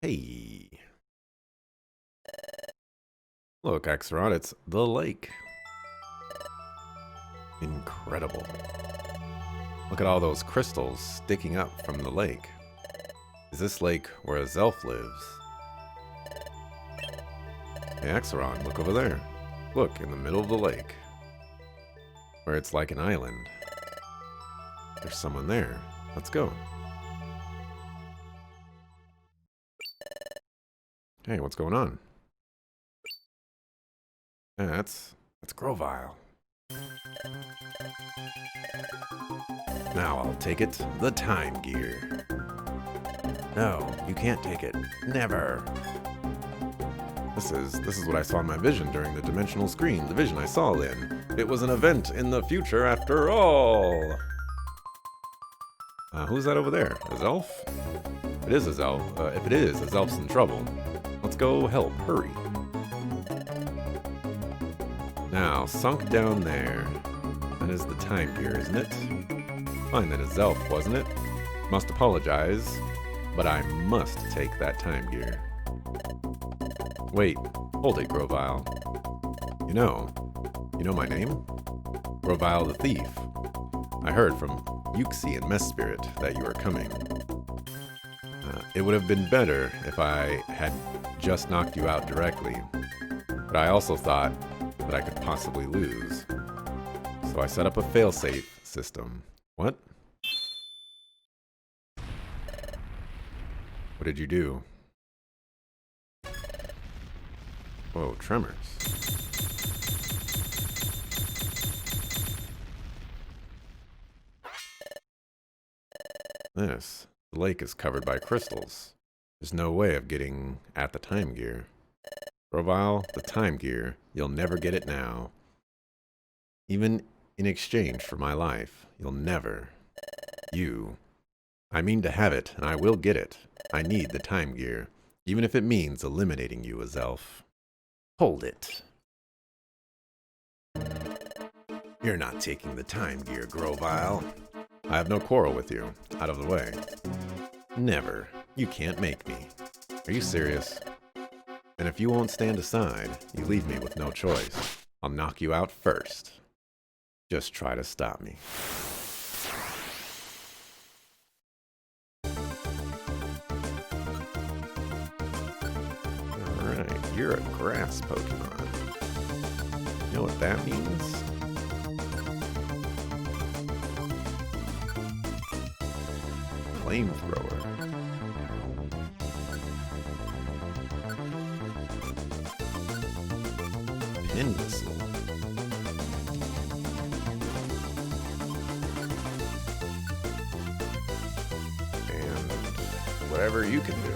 Hey, look, Axelrod, it's the lake. Incredible. Look at all those crystals sticking up from the lake. Is this lake where a Zelf lives? Hey, Axelrod, look over there. Look, in the middle of the lake. Where it's like an island. There's someone there. Let's go. Hey, what's going on? Yeah, that's Grovyle. Now I'll take it, the time gear. No, you can't take it. Never. This is what I saw in my vision during the dimensional screen, the vision I saw in. It was an event in the future after all. Who's that over there? A Zelf? It is a Zelf. If it is, a Zelf's in trouble. Let's go help. Hurry. Now, sunk down there. That is the time gear, isn't it? Fine, then a Zelf, wasn't it? Must apologize, but I must take that time gear. Wait, hold it, Grovyle. You know my name? Grovyle the Thief. I heard from Yuxi and Mess Spirit that you were coming. It would have been better if I had just knocked you out directly, but I also thought that I could possibly lose. So I set up a failsafe system. What? What did you do? Whoa, tremors. The lake is covered by crystals. There's no way of getting at the time gear. Grovyle, the time gear, you'll never get it now. Even in exchange for my life, you'll never. I mean to have it, and I will get it. I need the time gear, even if it means eliminating you as Elf. Hold it. You're not taking the time gear, Grovyle. I have no quarrel with you. Out of the way. Never. You can't make me. Are you serious? And if you won't stand aside, you leave me with no choice. I'll knock you out first. Just try to stop me. Alright, you're a grass Pokemon. You know what that means? Flamethrower. Pin missile. And whatever you can do.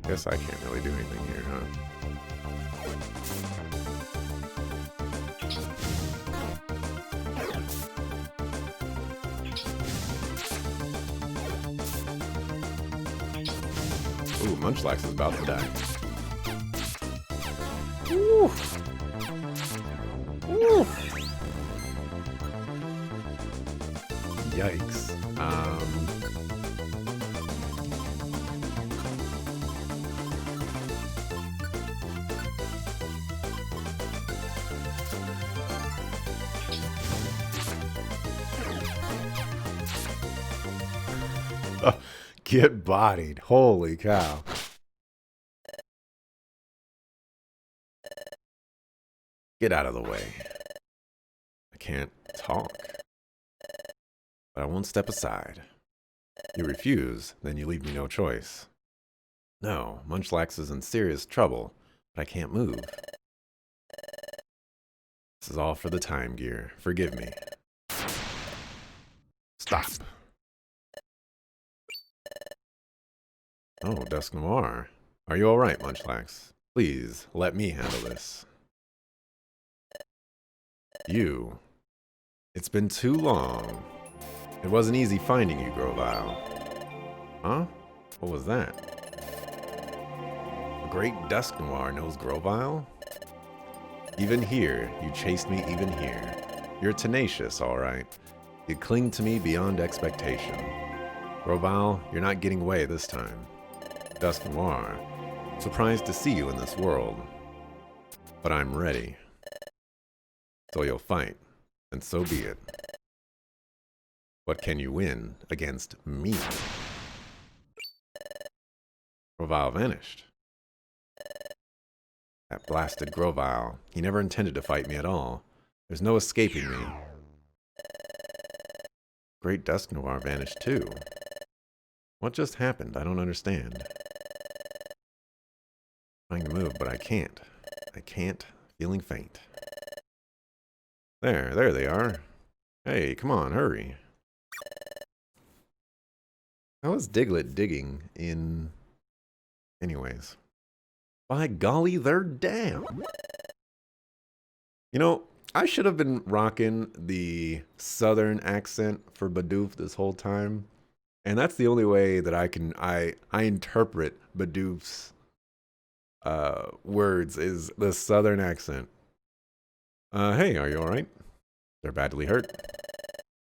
Guess I can't really do anything here, huh? Ooh, Munchlax is about to die. Ooh. Ooh. Yikes. Get bodied. Holy cow. Get out of the way. I can't talk. But I won't step aside. You refuse, then you leave me no choice. No, Munchlax is in serious trouble, but I can't move. This is all for the time gear. Forgive me. Stop. Oh, Dusknoir. Are you alright, Munchlax? Please, let me handle this. You. It's been too long. It wasn't easy finding you, Grovyle. Huh? What was that? The great Dusknoir knows Grovyle? Even here, you chased me even here. You're tenacious, all right. You cling to me beyond expectation. Grovyle, you're not getting away this time. Dusk Noir, surprised to see you in this world. But I'm ready. So you'll fight, and so be it. What can you win against me? Grovyle vanished. That blasted Grovyle. He never intended to fight me at all. There's no escaping me. Great Dusk Noir vanished too. What just happened? I don't understand. Trying to move, but I can't. I can't. Feeling faint. There they are. Hey, come on, hurry. How is Diglett digging in... Anyways. By golly, they're down. You know, I should have been rocking the southern accent for Bidoof this whole time. And that's the only way that I interpret Bidoof's words is the southern accent. Hey, are you alright? They're badly hurt.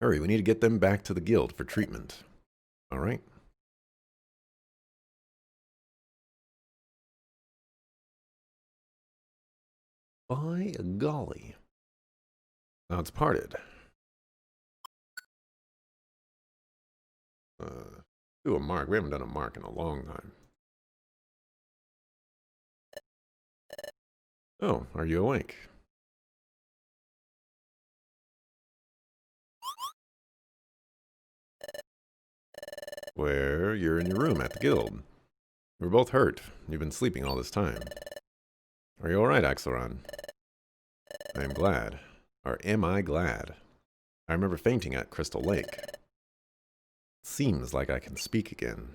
Hurry, we need to get them back to the guild for treatment. Alright. By golly. Now it's parted. Do a mark. We haven't done a mark in a long time. Oh, are you awake? Where you're in your room at the guild. We're both hurt. You've been sleeping all this time. Are you alright, Axelron? I am glad. Or am I glad? I remember fainting at Crystal Lake. Seems like I can speak again.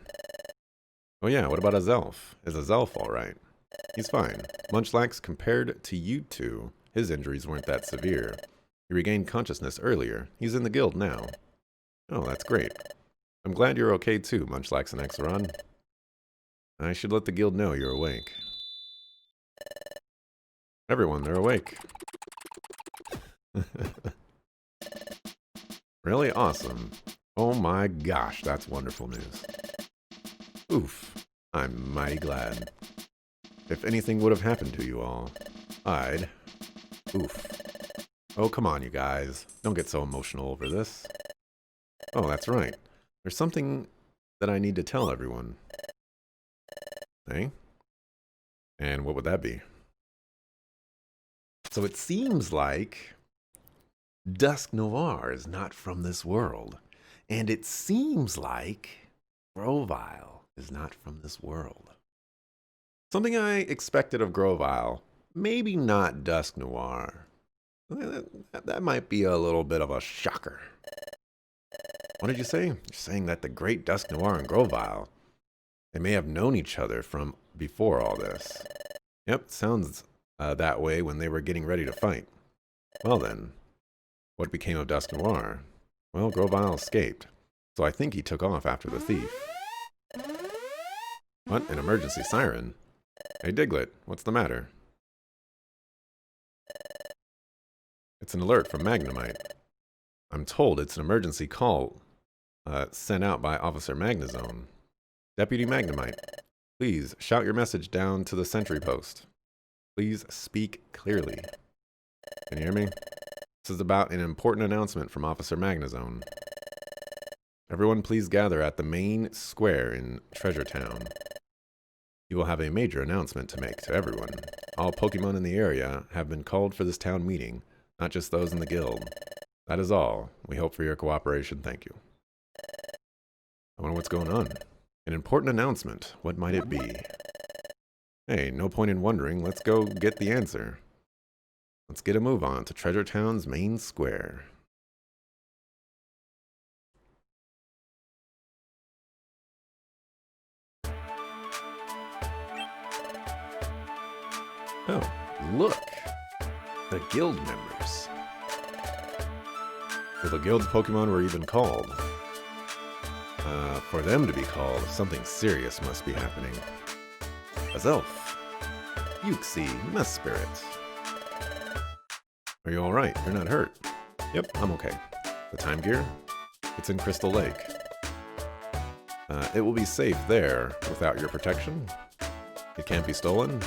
Oh yeah, what about Azelf? Is Azelf alright? He's fine. Munchlax, compared to you two, his injuries weren't that severe. He regained consciousness earlier. He's in the guild now. Oh, that's great. I'm glad you're okay too, Munchlax and Axelron. I should let the guild know you're awake. Everyone, they're awake. Really awesome. Oh my gosh, that's wonderful news. Oof, I'm mighty glad. If anything would have happened to you all, I'd... Oof. Oh, come on, you guys. Don't get so emotional over this. Oh, that's right. There's something that I need to tell everyone. Hey? And what would that be? So it seems like Dusk Noir is not from this world. And it seems like Grovyle is not from this world. Something I expected of Grovyle, maybe not Dusk Noir. That might be a little bit of a shocker. What did you say? You're saying that the great Dusk Noir and Grovyle, they may have known each other from before all this. Yep, sounds that way when they were getting ready to fight. Well then, what became of Dusk Noir? Well, Grovyle escaped, so I think he took off after the thief. What? An emergency siren? Hey Diglett, what's the matter? It's an alert from Magnemite. I'm told it's an emergency call sent out by Officer Magnezone. Deputy Magnemite, please shout your message down to the sentry post. Please speak clearly. Can you hear me? This is about an important announcement from Officer Magnezone. Everyone please gather at the main square in Treasure Town. You will have a major announcement to make to everyone. All Pokemon in the area have been called for this town meeting, not just those in the guild. That is all. We hope for your cooperation. Thank you. I wonder what's going on. An important announcement. What might it be? Hey, no point in wondering. Let's go get the answer. Let's get a move on to Treasure Town's main square. Oh, look! The guild members. If the guild's Pokemon were even called. For them to be called, something serious must be happening. Azelf, Uxie, Mesprit. Are you alright? You're not hurt. Yep, I'm okay. The time gear? It's in Crystal Lake. It will be safe there without your protection. It can't be stolen.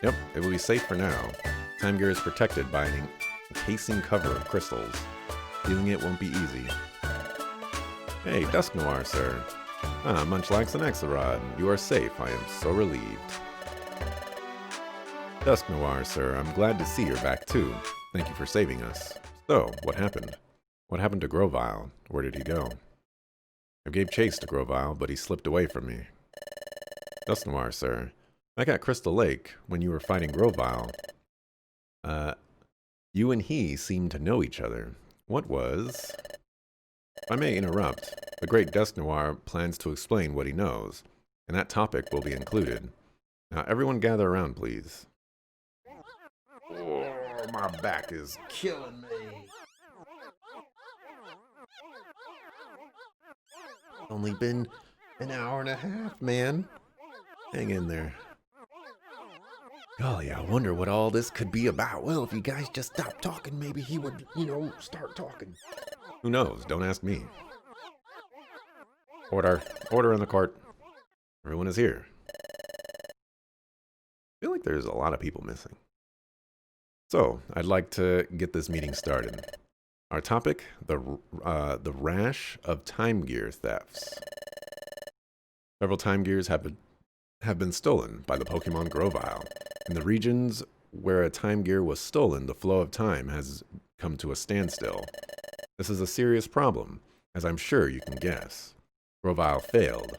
Yep, it will be safe for now. Time gear is protected by an encasing cover of crystals. Stealing it won't be easy. Hey, Dusk Noir, sir. Munchlax and Axelrod. You are safe. I am so relieved. Dusk Noir, sir. I'm glad to see you're back too. Thank you for saving us. So, what happened? What happened to Grovyle? Where did he go? I gave chase to Grovyle, but he slipped away from me. Dusk Noir, sir. Back at Crystal Lake, when you were fighting Grovyle, you and he seemed to know each other. What was... If I may interrupt, the great Dusk Noir plans to explain what he knows, and that topic will be included. Now everyone gather around, please. Oh, my back is killing me. Only been an hour and a half, man. Hang in there. Golly, I wonder what all this could be about. Well, if you guys just stopped talking, maybe he would, start talking. Who knows? Don't ask me. Order. Order in the court. Everyone is here. I feel like there's a lot of people missing. So, I'd like to get this meeting started. Our topic, the rash of time gear thefts. Several time gears have been stolen by the Pokemon Grovyle. In the regions where a time gear was stolen, the flow of time has come to a standstill. This is a serious problem, as I'm sure you can guess. Grovyle failed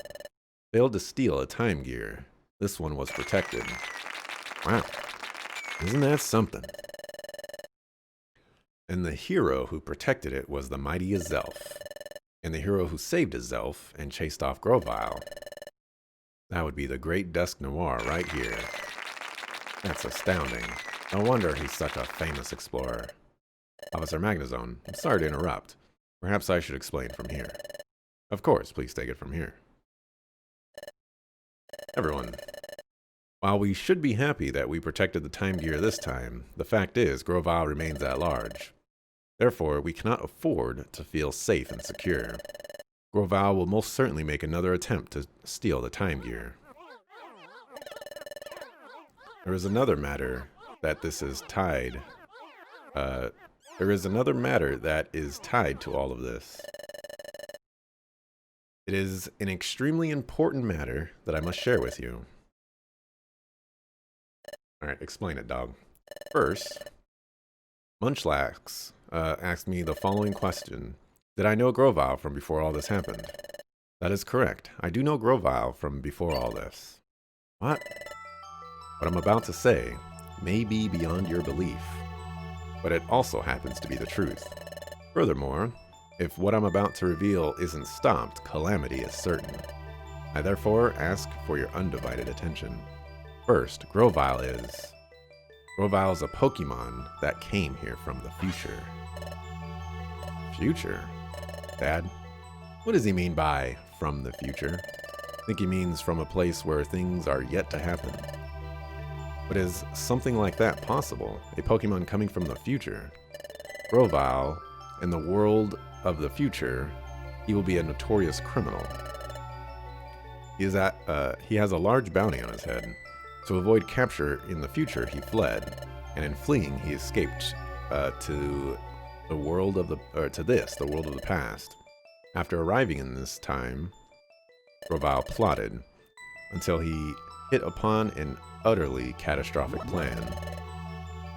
to steal a time gear. This one was protected. Wow, isn't that something? And the hero who protected it was the mighty Azelf. And the hero who saved Azelf and chased off Grovyle, that would be the great Dusk Noir right here. That's astounding. No wonder he's such a famous explorer. Officer Magnezone, I'm sorry to interrupt. Perhaps I should explain from here. Of course, please take it from here. Everyone, while we should be happy that we protected the time gear this time, the fact is Grovyle remains at large. Therefore, we cannot afford to feel safe and secure. Grovyle will most certainly make another attempt to steal the time gear. There is another matter that is tied to all of this. It is an extremely important matter that I must share with you. Alright, explain it, dog. First, Munchlax asked me the following question. Did I know Grovyle from before all this happened? That is correct. I do know Grovyle from before all this. What? What I'm about to say may be beyond your belief, but it also happens to be the truth. Furthermore, if what I'm about to reveal isn't stopped, calamity is certain. I therefore ask for your undivided attention. First, Grovyle is a Pokemon that came here from the future. Future? Dad? What does he mean by from the future? I think he means from a place where things are yet to happen. But is something like that possible? A Pokemon coming from the future? Grovyle, in the world of the future, he will be a notorious criminal. He has a large bounty on his head. To avoid capture in the future, he fled, and in fleeing, he escaped to the world of the past. After arriving in this time, Grovyle plotted until he hit upon an utterly catastrophic plan.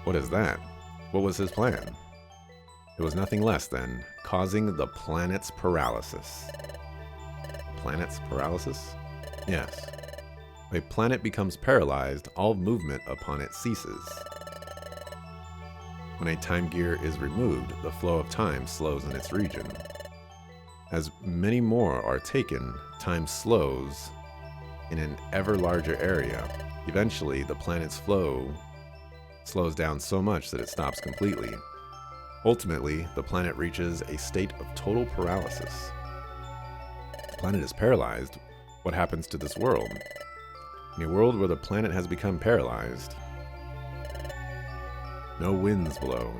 What is that? What was his plan? It was nothing less than causing the planet's paralysis. Planet's paralysis? Yes. If a planet becomes paralyzed, all movement upon it ceases. When a time gear is removed, the flow of time slows in its region. As many more are taken, time slows in an ever larger area. Eventually, the planet's flow slows down so much that it stops completely. Ultimately, the planet reaches a state of total paralysis. If the planet is paralyzed, what happens to this world? In a world where the planet has become paralyzed, no winds blow,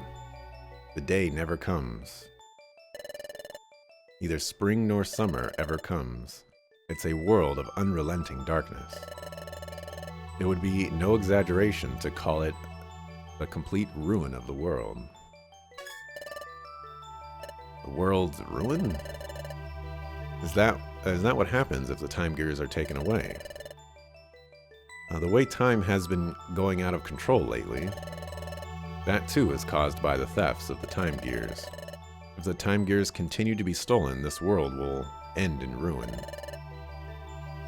The day never comes. Neither spring nor summer ever comes. It's a world of unrelenting darkness. It would be no exaggeration to call it the complete ruin of the world. The world's ruin? Is that what happens if the time gears are taken away? The way time has been going out of control lately, that too is caused by the thefts of the time gears. If the time gears continue to be stolen, this world will end in ruin.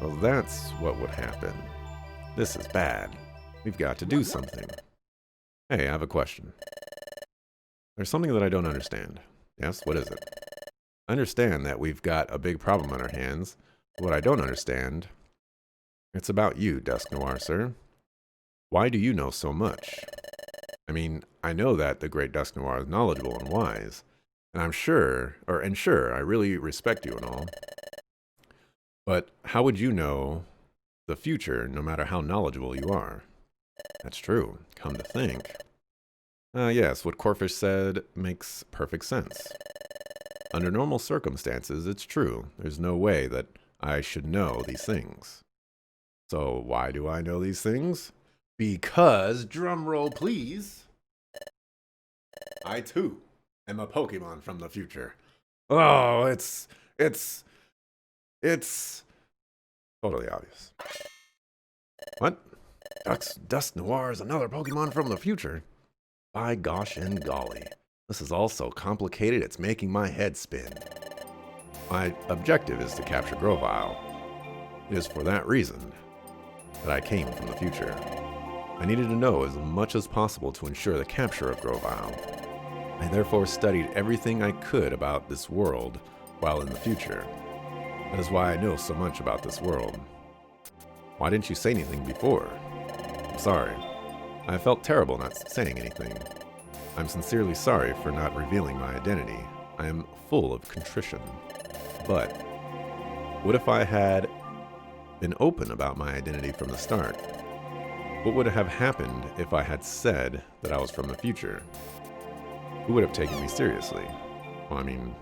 Well, that's what would happen. This is bad. We've got to do something. Hey, I have a question. There's something that I don't understand. Yes, what is it? I understand that we've got a big problem on our hands. What I don't understand, it's about you, Dusk Noir, sir. Why do you know so much? I mean, I know that the great Dusk Noir is knowledgeable and wise, and sure, I really respect you and all. But how would you know the future, no matter how knowledgeable you are? That's true, come to think. Yes, what Corfish said makes perfect sense. Under normal circumstances, it's true. There's no way that I should know these things. So why do I know these things? Because, drum roll please, I too am a Pokemon from the future. Oh, it's totally obvious. What? Dusk Noir is another Pokemon from the future? By gosh and golly. This is all so complicated, it's making my head spin. My objective is to capture Grovyle. It is for that reason that I came from the future. I needed to know as much as possible to ensure the capture of Grovyle. I therefore studied everything I could about this world while in the future. That is why I know so much about this world. Why didn't you say anything before? I'm sorry. I felt terrible not saying anything. I'm sincerely sorry for not revealing my identity. I am full of contrition. But what if I had been open about my identity from the start? What would have happened if I had said that I was from the future? Who would have taken me seriously? Well, I mean,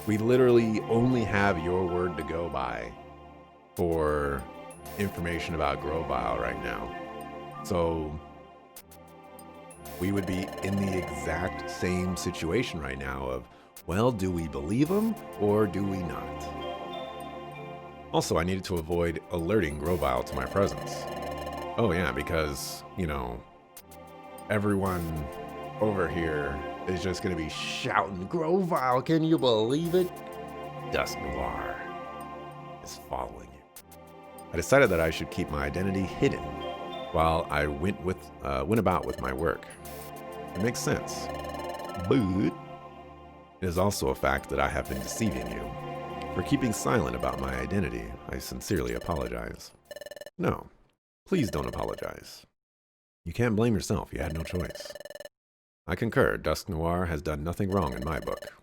we literally only have your word to go by for information about Grovyle right now. So we would be in the exact same situation right now of, well, do we believe him or do we not? Also, I needed to avoid alerting Grovyle to my presence. Oh yeah, because, you know, everyone over here is just going to be shouting, Grovyle, can you believe it? Dusk Noir is following you. I decided that I should keep my identity hidden while I went about with my work. It makes sense. But it is also a fact that I have been deceiving you. For keeping silent about my identity, I sincerely apologize. No, please don't apologize. You can't blame yourself, you had no choice. I concur, Dusk Noir has done nothing wrong in my book.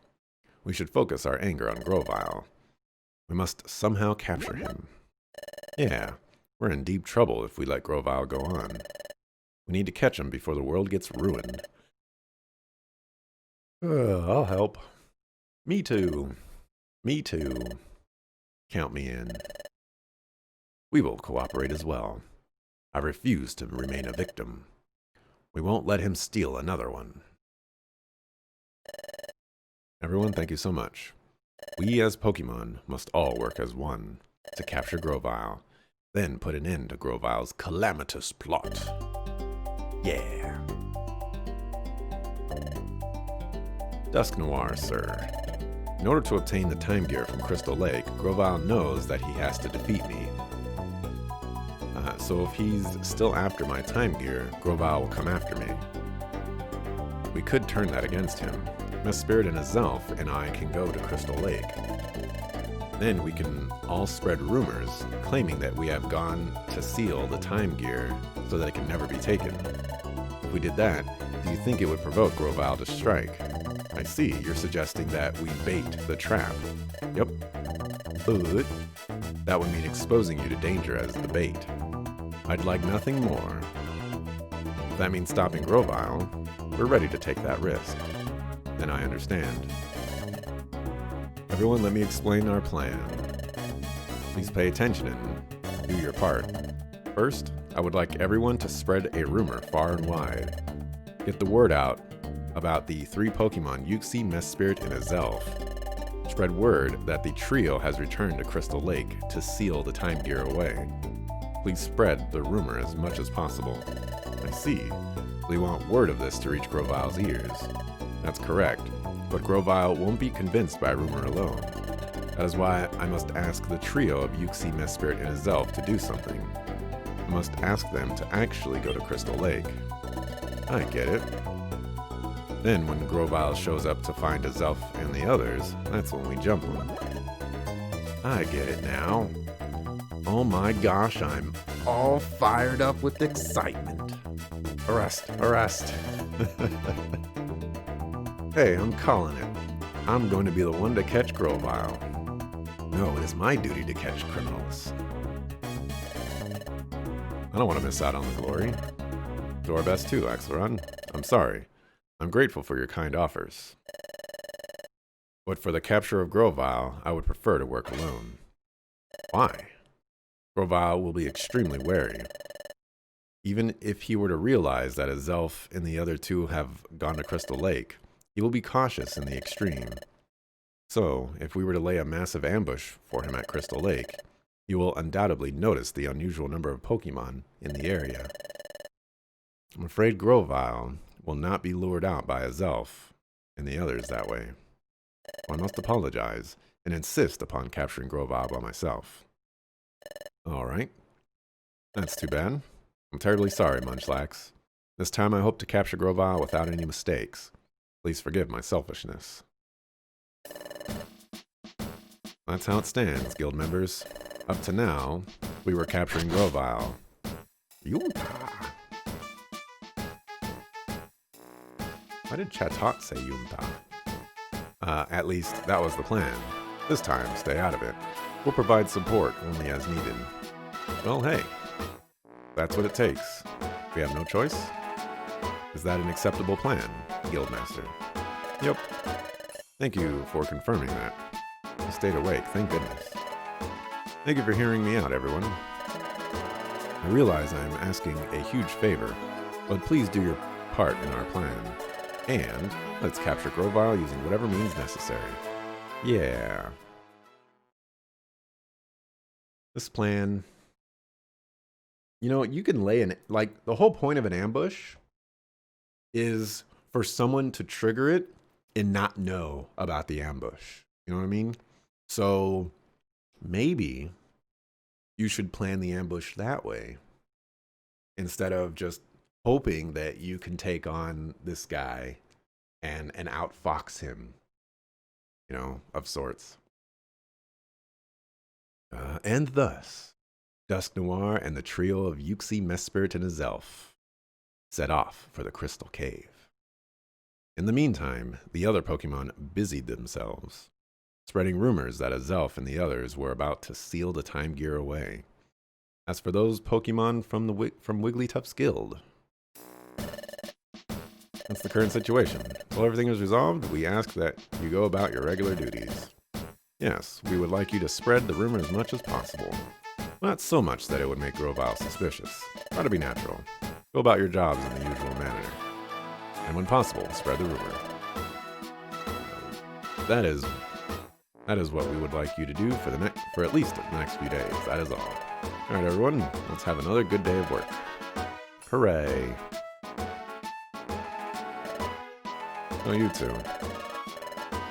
We should focus our anger on Grovyle. We must somehow capture him. Yeah, we're in deep trouble if we let Grovyle go on. We need to catch him before the world gets ruined. I'll help. Me too. Me too. Count me in. We will cooperate as well. I refuse to remain a victim. We won't let him steal another one. Everyone, thank you so much. We as Pokemon must all work as one to capture Grovyle, then put an end to Grovyle's calamitous plot. Yeah. Dusk Noir, sir. In order to obtain the Time Gear from Crystal Lake, Grovyle knows that he has to defeat me. So if he's still after my Time Gear, Grovyle will come after me. We could turn that against him. Mesprit and Azelf and I can go to Crystal Lake. Then we can all spread rumors claiming that we have gone to seal the Time Gear so that it can never be taken. If we did that, do you think it would provoke Grovyle to strike? I see, you're suggesting that we bait the trap. Yep. But that would mean exposing you to danger as the bait. I'd like nothing more. If that means stopping Grovyle, we're ready to take that risk. Then I understand. Everyone, let me explain our plan. Please pay attention and do your part. First, I would like everyone to spread a rumor far and wide. Get the word out about the 3 Pokemon Uxie, Mesprit, and Azelf. Spread word that the trio has returned to Crystal Lake to seal the Time Gear away. Please spread the rumor as much as possible. I see. We want word of this to reach Grovile's ears. That's correct, but Grovile won't be convinced by rumor alone. That is why I must ask the trio of Uxie, Mesprit, and Azelf to do something. I must ask them to actually go to Crystal Lake. I get it. Then when Grovile shows up to find Azelf and the others, that's when we jump on. I get it now. Oh my gosh, I'm all fired up with excitement. Arrest. Hey, I'm calling it. I'm going to be the one to catch Grovile. No, it is my duty to catch criminals. I don't want to miss out on the glory. Do our best too, Axelrod. I'm sorry. I'm grateful for your kind offers. But for the capture of Grovile, I would prefer to work alone. Why? Grovile will be extremely wary. Even if he were to realize that Azelf and the other 2 have gone to Crystal Lake, he will be cautious in the extreme. So, if we were to lay a massive ambush for him at Crystal Lake, he will undoubtedly notice the unusual number of Pokemon in the area. I'm afraid Grovile will not be lured out by Azelf and the others that way. I must apologize and insist upon capturing Grovile by myself. Alright. That's too bad. I'm terribly sorry, Munchlax. This time I hope to capture Grovile without any mistakes. Please forgive my selfishness. That's how it stands, guild members. Up to now, we were capturing Grovile. Yunta! Why did Chatot say Yunta? At least, that was the plan. This time, stay out of it. We'll provide support only as needed. Well, hey. That's what it takes. We have no choice? Is that an acceptable plan, Guildmaster? Yep. Thank you for confirming that. I stayed awake, thank goodness. Thank you for hearing me out, everyone. I realize I'm asking a huge favor, but please do your part in our plan. And let's capture Grovile using whatever means necessary. Yeah. This plan... You know, you can lay an... Like, the whole point of an ambush is for someone to trigger it and not know about the ambush. You know what I mean? So, maybe you should plan the ambush that way instead of just hoping that you can take on this guy and outfox him, you know, of sorts. And thus, Dusknoir and the trio of Uxie, Mesprit, and Azelf set off for the Crystal Cave. In the meantime, the other Pokemon busied themselves, spreading rumors that Azelf and the others were about to seal the Time Gear away. As for those Pokemon from Wigglytuff's guild, that's the current situation. While everything is resolved, we ask that you go about your regular duties. Yes, we would like you to spread the rumor as much as possible. Not so much that it would make Grovile suspicious. Try to be natural. Go about your jobs in the usual manner. And when possible, spread the rumor. That is what we would like you to do for at least the next few days. That is all. Alright everyone, let's have another good day of work. Hooray. Oh, you too.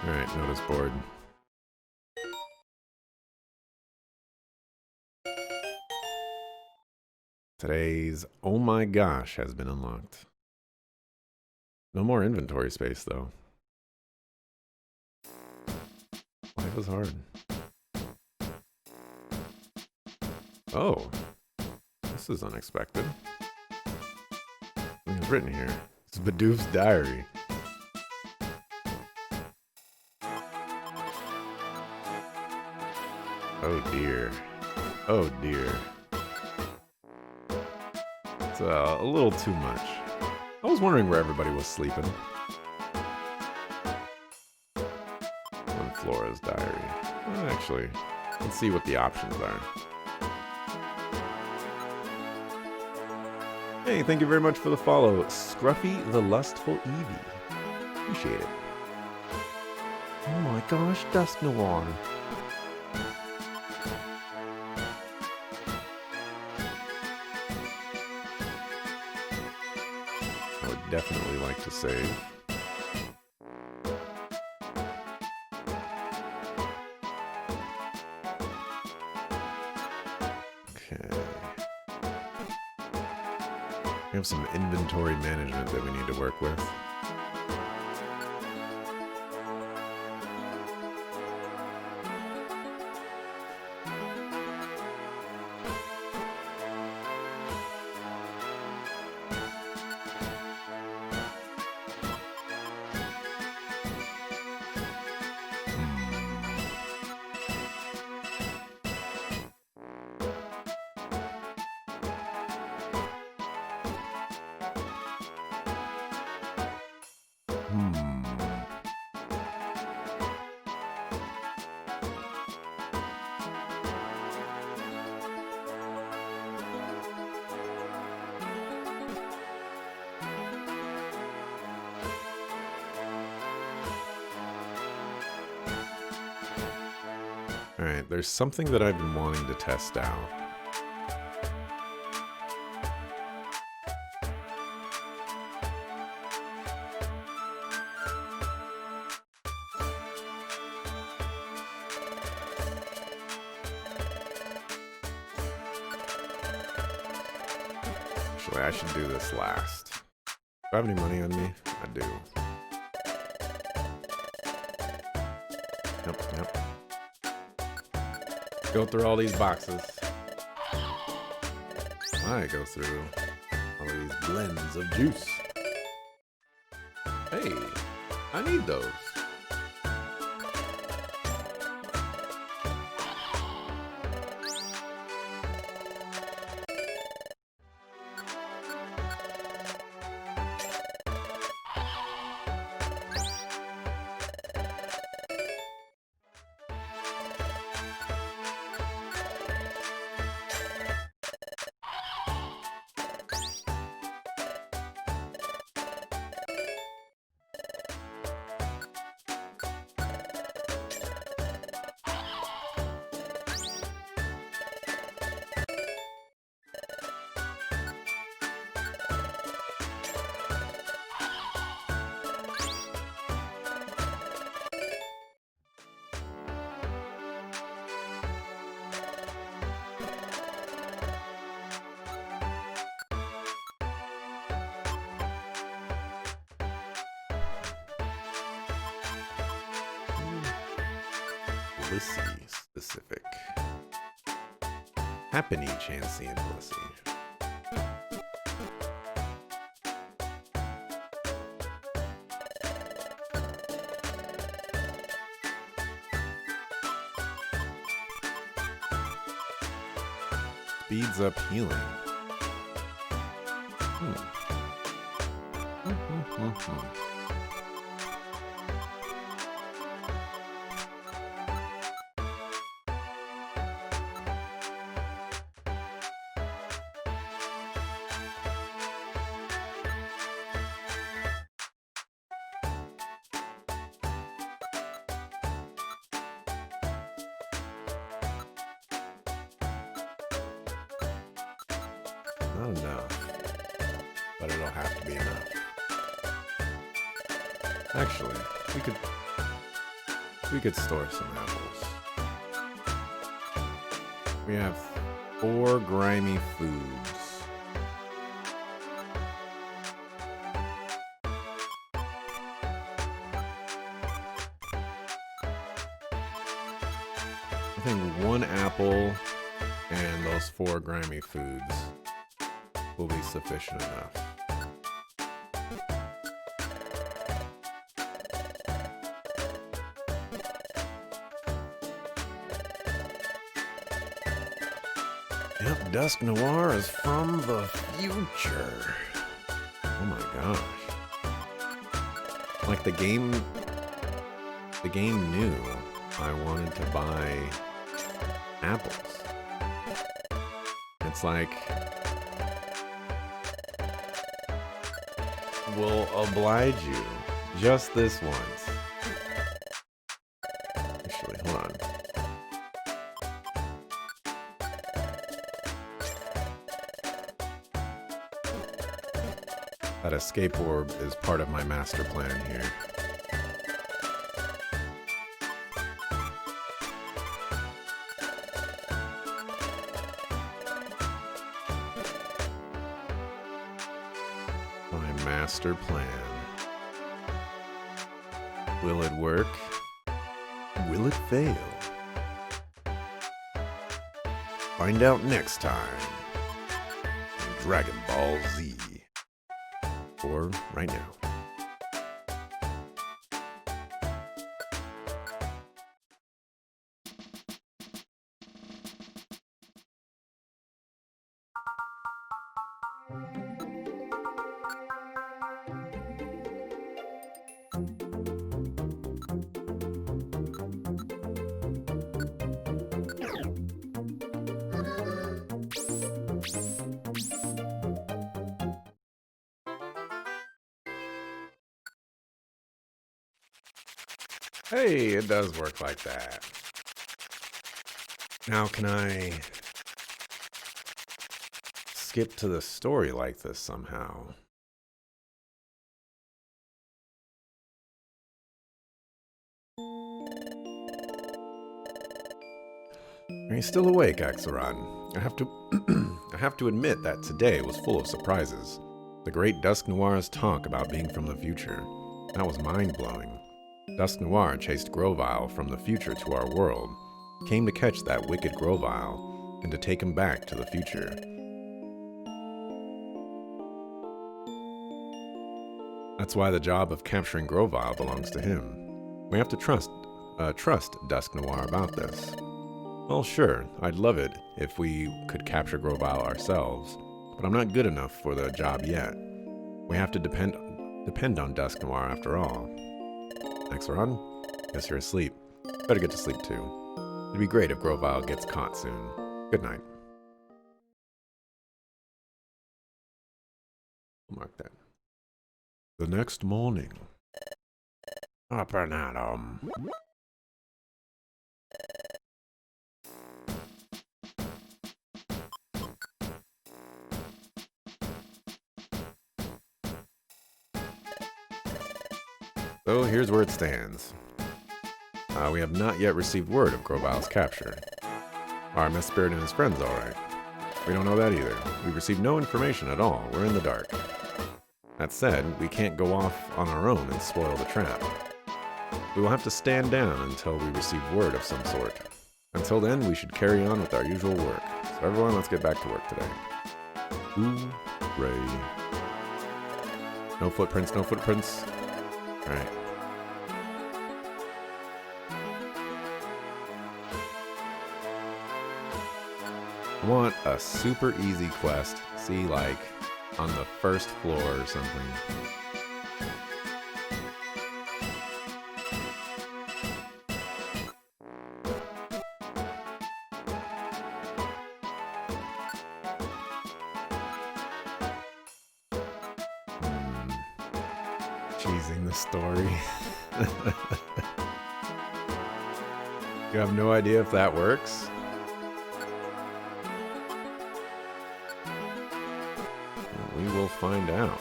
Alright, notice board. Today's oh my gosh has been unlocked. No more inventory space though. Life is hard. Oh, this is unexpected. Something's written here. It's Bidoof's diary. Oh dear. Oh dear. It's a little too much. I was wondering where everybody was sleeping. On Flora's diary. Actually, let's see what the options are. Hey, thank you very much for the follow, Scruffy the Lustful Eevee. Appreciate it. Oh my gosh, Dusk Noir. I would definitely like to save. Okay. We have some inventory management that we need to work with. Alright, there's something that I've been wanting to test out. Actually, I should do this last. Do I have any money on me? I do. Yep. Go through all these boxes. I go through all these blends of juice. Hey, I need those. Blissey specific. Happiny, Chansey, and Blissey. Speeds up healing. Not enough, but it'll have to be enough. Actually, we could store some apples. We have 4 grimy foods. I think 1 apple and those 4 grimy foods will be sufficient enough. Yep, Dusk Noir is from the future. Oh my gosh. Like the game knew I wanted to buy apples. It's like, we'll oblige you just this once. Actually, hold on. That escape orb is part of my master plan here. My master plan. Will it work? Will it fail? Find out next time in Dragon Ball Z. Or right now. Hey, it does work like that. Now, can I skip to the story like this somehow? Are you still awake, Axelrod? I have to admit that today was full of surprises. The great Dusk Noir's talk about being from the future. That was mind-blowing. Dusk Noir chased Grovyle from the future to our world, came to catch that wicked Grovyle, and to take him back to the future. That's why the job of capturing Grovyle belongs to him. We have to trust Dusk Noir about this. Well, sure, I'd love it if we could capture Grovyle ourselves, but I'm not good enough for the job yet. We have to depend on Dusk Noir after all. Axelrod, guess you're asleep. Better get to sleep too. It'd be great if Grovyle gets caught soon. Good night. I'll mark that. The next morning. Up and at 'em. So here's where it stands. We have not yet received word of Grovyle's capture. Are Mesprit and his friends alright? We don't know that either. We've received no information at all. We're in the dark. That said, we can't go off on our own and spoil the trap. We will have to stand down until we receive word of some sort. Until then, we should carry on with our usual work. So everyone, let's get back to work today. Hooray. No footprints, no footprints. Alright. I want a super easy quest. See, like, on the first floor or something. Cheesing the story. You have no idea if that works? We will find out.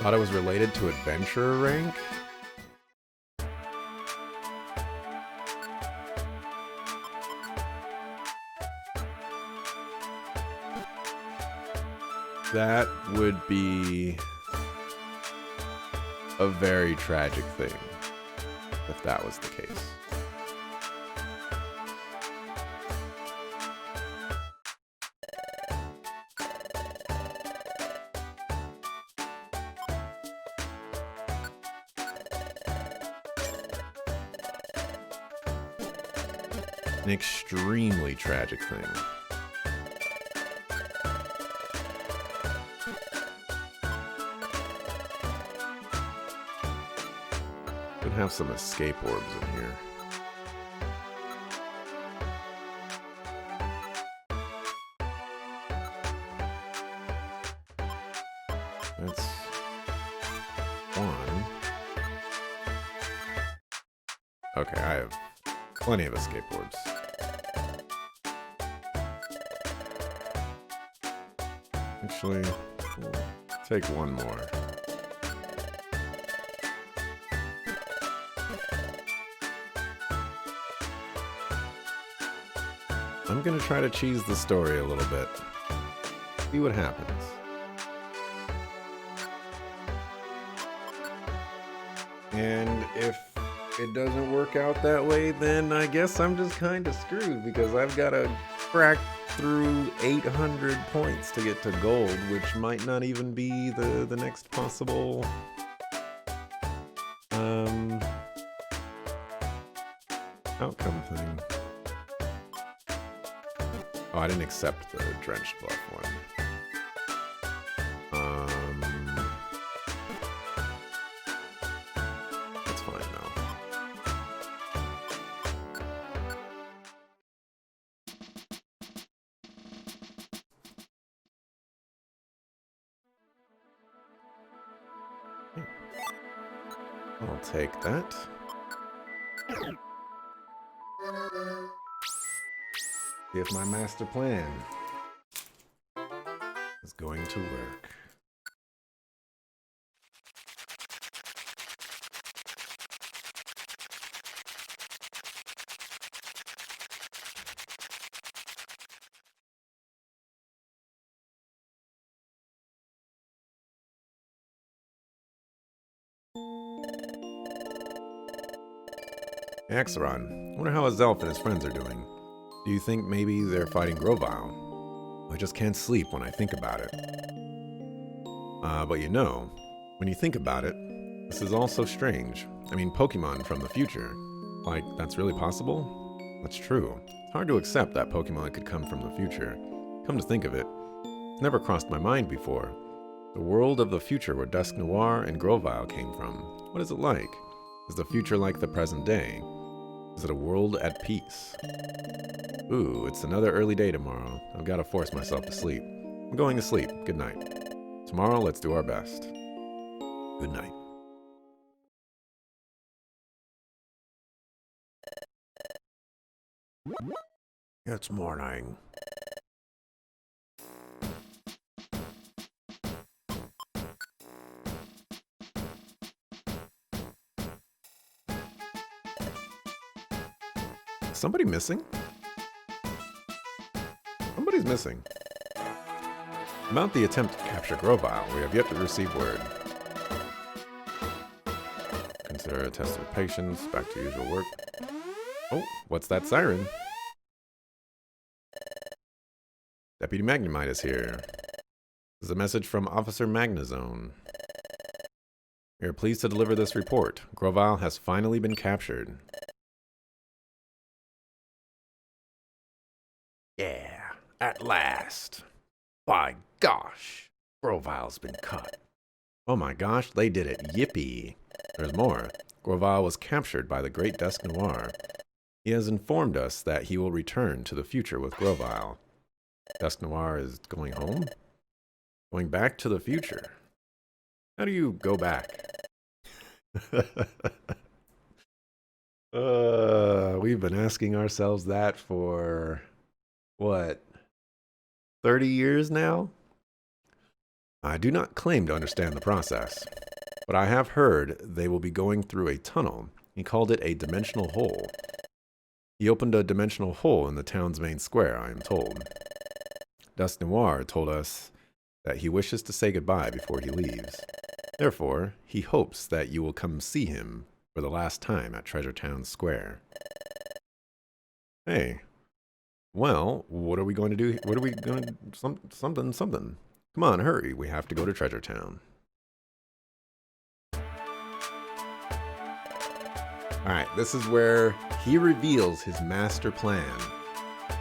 Thought it was related to adventurer rank? That would be a very tragic thing if that was the case. An extremely tragic thing. Could have some escape orbs in here. That's one. Okay, I have plenty of escape orbs. Actually, we'll take one more. I'm gonna try to cheese the story a little bit. See what happens. And if it doesn't work out that way, then I guess I'm just kind of screwed because I've got to crack through 800 points to get to gold, which might not even be the next possible outcome thing. Oh, I didn't accept the Drenched Bluff one. That's fine though. I'll take that. See if my master plan is going to work. Axeron, I wonder how Azelf and his friends are doing. Do you think maybe they're fighting Grovyle? I just can't sleep when I think about it. But you know, when you think about it, this is all so strange. I mean, Pokemon from the future. Like, that's really possible? That's true. It's hard to accept that Pokemon could come from the future. Come to think of it, it's never crossed my mind before. The world of the future where Dusknoir and Grovyle came from. What is it like? Is the future like the present day? Is it a world at peace? Ooh, it's another early day tomorrow. I've got to force myself to sleep. I'm going to sleep. Good night. Tomorrow, let's do our best. Good night. It's morning. Somebody missing? Somebody's missing. About the attempt to capture Grovyle, we have yet to receive word. Consider a test of patience, back to usual work. Oh, what's that siren? Deputy Magnemite is here. This is a message from Officer Magnezone. We are pleased to deliver this report. Grovyle has finally been captured. Yeah, at last. By gosh, Grovyle's been caught. Oh my gosh, they did it. Yippee. There's more. Grovyle was captured by the Great Dusknoir. He has informed us that he will return to the future with Grovyle. Dusknoir is going home? Going back to the future? How do you go back? We've been asking ourselves that for, what, 30 years now? I do not claim to understand the process, but I have heard they will be going through a tunnel. He called it a dimensional hole. He opened a dimensional hole in the town's main square, I am told. Dusknoir told us that he wishes to say goodbye before he leaves. Therefore, he hopes that you will come see him for the last time at Treasure Town Square. Hey. Well, what are we going to do? What are we going to... Something. Come on, hurry. We have to go to Treasure Town. Alright, this is where he reveals his master plan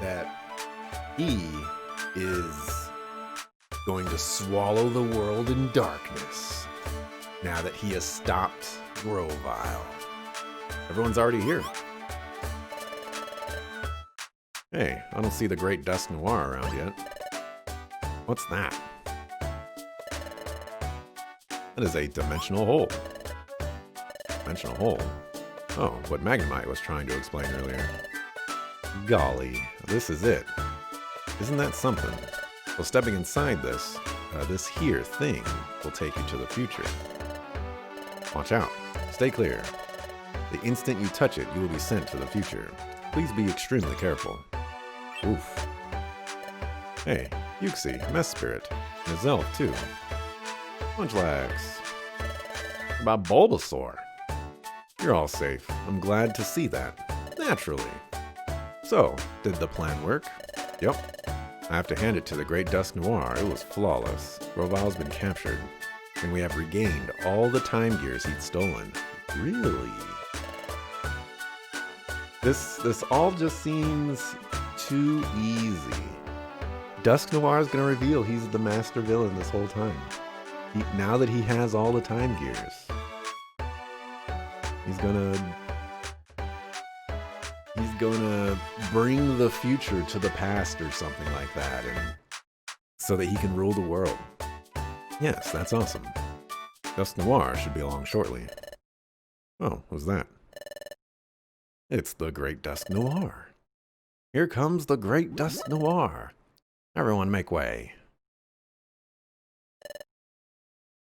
that he is going to swallow the world in darkness now that he has stopped Grovyle. Everyone's already here. Hey, I don't see the Great Dusk Noir around yet. What's that? That is a dimensional hole. Dimensional hole? Oh, what Magnemite was trying to explain earlier. Golly, this is it. Isn't that something? Well, stepping inside this, this here thing will take you to the future. Watch out. Stay clear. The instant you touch it, you will be sent to the future. Please be extremely careful. Oof. Hey, Uxie, Mesprit, and a Zelf too. Munchlax. What about Bulbasaur? You're all safe. I'm glad to see that. Naturally. So, did the plan work? Yep. I have to hand it to the Great Dusk Noir. It was flawless. Grovyle's been captured, and we have regained all the time gears he'd stolen. Really? This all just seems too easy. Dusk Noir is going to reveal he's the master villain this whole time. Now that he has all the time gears, he's gonna bring the future to the past or something like that, and so that he can rule the world. Yes, that's awesome. Dusk Noir should be along shortly. Oh, who's that? It's the Great Dusk Noir. Here comes the Great Dusk Noir. Everyone make way.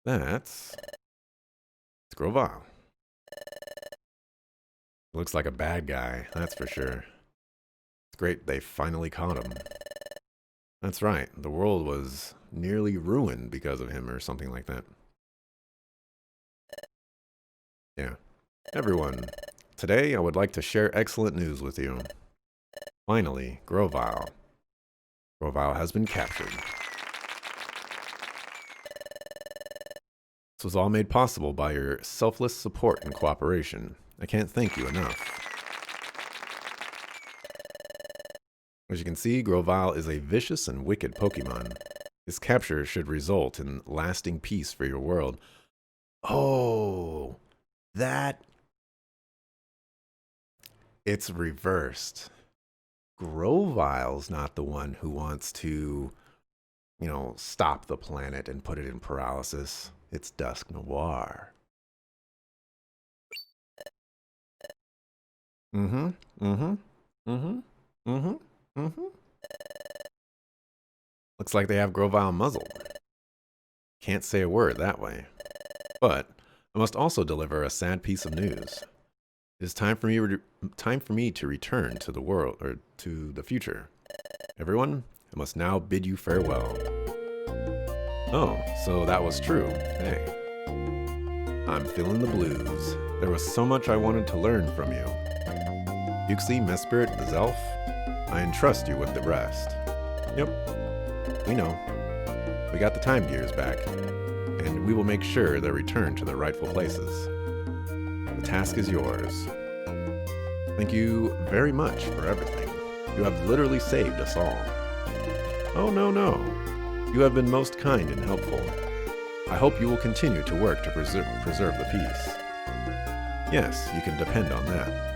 It's Grovyle. Looks like a bad guy, that's for sure. It's great they finally caught him. That's right, the world was nearly ruined because of him or something like that. Yeah. Everyone, today I would like to share excellent news with you. Finally, Grovyle. Grovyle has been captured. This was all made possible by your selfless support and cooperation. I can't thank you enough. As you can see, Grovyle is a vicious and wicked Pokemon. His capture should result in lasting peace for your world. Oh, it's reversed. Grovyle's not the one who wants to, stop the planet and put it in paralysis. It's Dusk Noir. Looks like they have Grovyle muzzled. Can't say a word that way. But I must also deliver a sad piece of news. It is time for me to return to the world, or to the future. Everyone, I must now bid you farewell. Oh, so that was true. Hey. I'm feeling the blues. There was so much I wanted to learn from you. Uxie, Mesprit, the Zelf, I entrust you with the rest. Yep, we know. We got the time gears back, and we will make sure they're returned to their rightful places. The task is yours. Thank you very much for everything. You have literally saved us all. Oh, no. You have been most kind and helpful. I hope you will continue to work to preserve the peace. Yes, you can depend on that.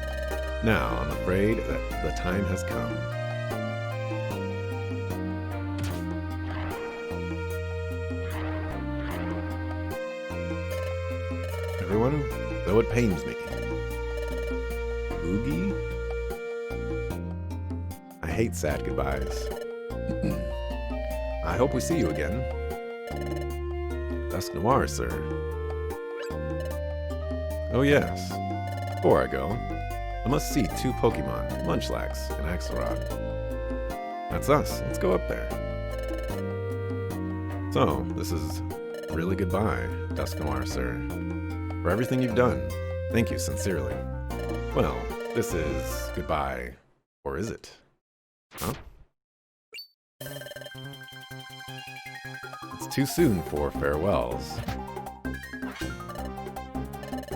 Now, I'm afraid that the time has come. Everyone, though it pains me. Oogie? I hate sad goodbyes. I hope we see you again. Dusk Noir, sir. Oh yes. Before I go, I must see two Pokemon, Munchlax and Axelrod. That's us. Let's go up there. So, this is really goodbye, Dusk Noir, sir. For everything you've done, thank you sincerely. Well, this is goodbye, or is it? Huh? It's too soon for farewells.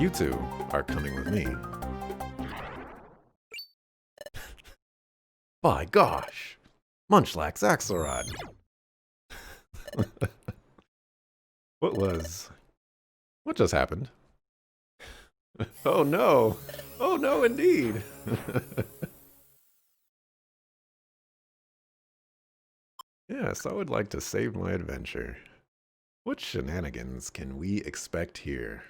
You two are coming with me. By gosh! Munchlax Axelrod! What just happened? Oh no! Oh no, indeed! Yes, I would like to save my adventure. What shenanigans can we expect here?